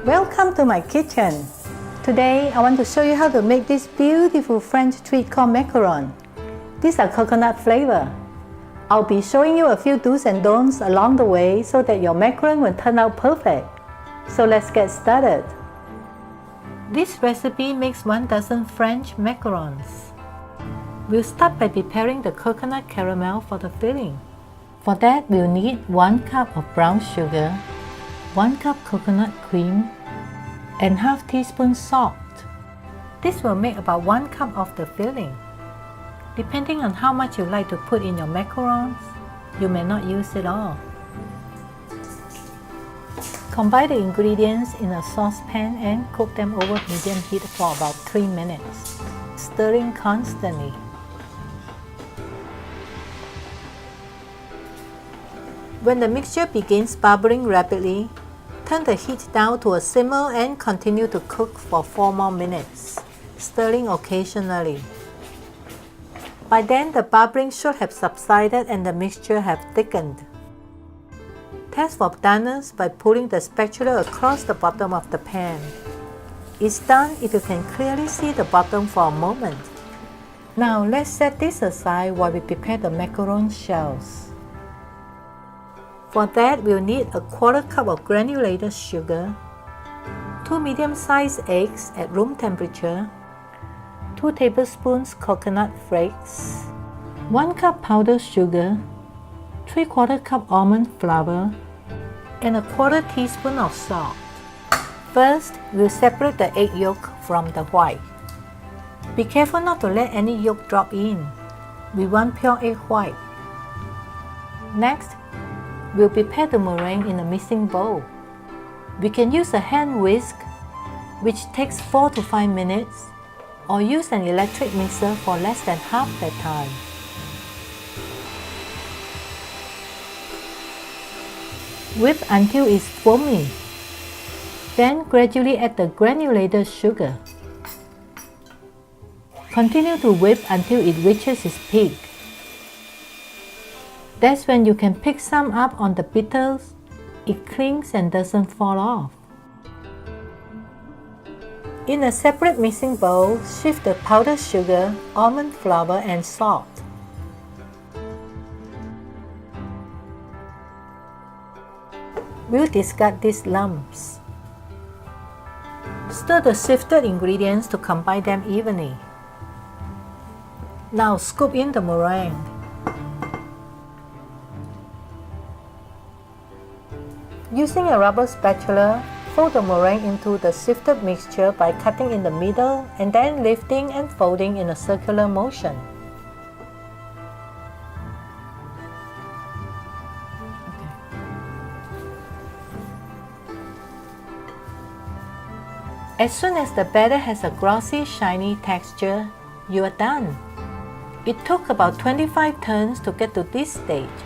Welcome to my kitchen. Today I want to show you how to make this beautiful French treat called macaron. These are coconut flavor. I'll be showing you a few do's and don'ts along the way so that your macaron will turn out perfect. So let's get started. This recipe makes 1 dozen French macarons. We'll start by preparing the coconut caramel for the filling. For that, we'll need 1 cup of brown sugar, 1 cup coconut cream, and ½ teaspoon salt. This will make about 1 cup of the filling. Depending on how much you like to put in your macarons, you may not use it all. Combine the ingredients in a saucepan and cook them over medium heat for about 3 minutes, stirring constantly. When the mixture begins bubbling rapidly, turn the heat down to a simmer and continue to cook for 4 more minutes, stirring occasionally. By then, the bubbling should have subsided and the mixture have thickened. Test for doneness by pulling the spatula across the bottom of the pan. It's done if you can clearly see the bottom for a moment. Now let's set this aside while we prepare the macaron shells. For that, we'll need a 1/4 cup of granulated sugar, 2 medium-sized eggs at room temperature, 2 tablespoons coconut flakes, 1 cup powdered sugar, 3/4 cup almond flour, and a 1/4 teaspoon of salt. First, we'll separate the egg yolk from the white. Be careful not to let any yolk drop in. We want pure egg white. Next, we'll prepare the meringue in a mixing bowl. We can use a hand whisk, which takes 4 to 5 minutes, or use an electric mixer for less than half that time. Whip until it's foamy. Then gradually add the granulated sugar. Continue to whip until it reaches its peak. That's when you can pick some up on the bitters. It clings and doesn't fall off. In a separate mixing bowl, shift the powdered sugar, almond flour, and salt. We'll discard these lumps. Stir the sifted ingredients to combine them evenly. Now scoop in the meringue. Using a rubber spatula, fold the meringue into the sifted mixture by cutting in the middle and then lifting and folding in a circular motion. As soon as the batter has a glossy, shiny texture, you are done. It took about 25 turns to get to this stage.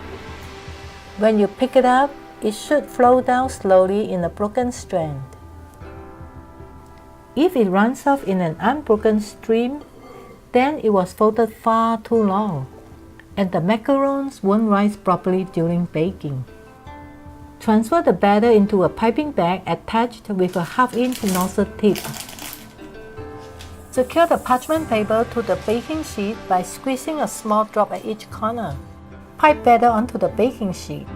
When you pick it up, it should flow down slowly in a broken strand. If it runs off in an unbroken stream, then it was folded far too long, and the macarons won't rise properly during baking. Transfer the batter into a piping bag attached with a ½ nozzle tip. Secure the parchment paper to the baking sheet by squeezing a small drop at each corner. Pipe batter onto the baking sheet.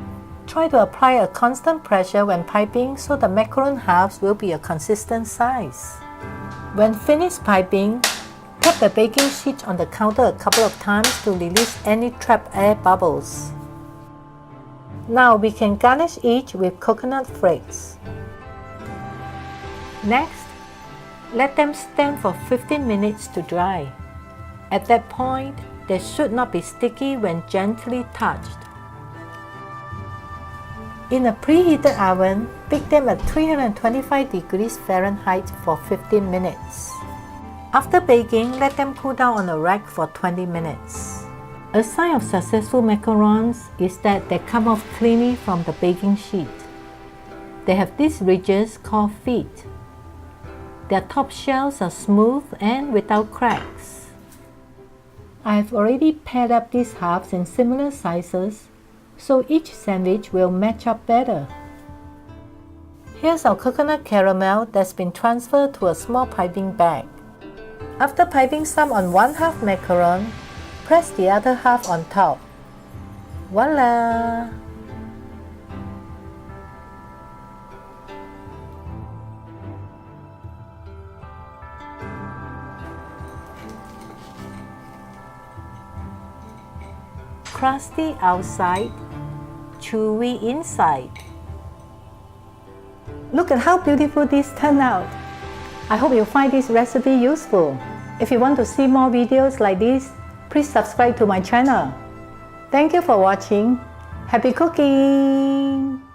Try to apply a constant pressure when piping so the macaron halves will be a consistent size. When finished piping, tap the baking sheet on the counter a couple of times to release any trapped air bubbles. Now we can garnish each with coconut flakes. Next, let them stand for 15 minutes to dry. At that point, they should not be sticky when gently touched. In a preheated oven, bake them at 325 degrees Fahrenheit for 15 minutes. After baking, let them cool down on a rack for 20 minutes. A sign of successful macarons is that they come off cleanly from the baking sheet. They have these ridges called feet. Their top shells are smooth and without cracks. I have already paired up these halves in similar sizes, so each sandwich will match up better. Here's our coconut caramel that's been transferred to a small piping bag. After piping some on one half macaron, press the other half on top. Voila! Crusty outside, chewy inside. Look at how beautiful this turned out. I hope you find this recipe useful. If you want to see more videos like this, please subscribe to my channel. Thank you for watching. Happy cooking!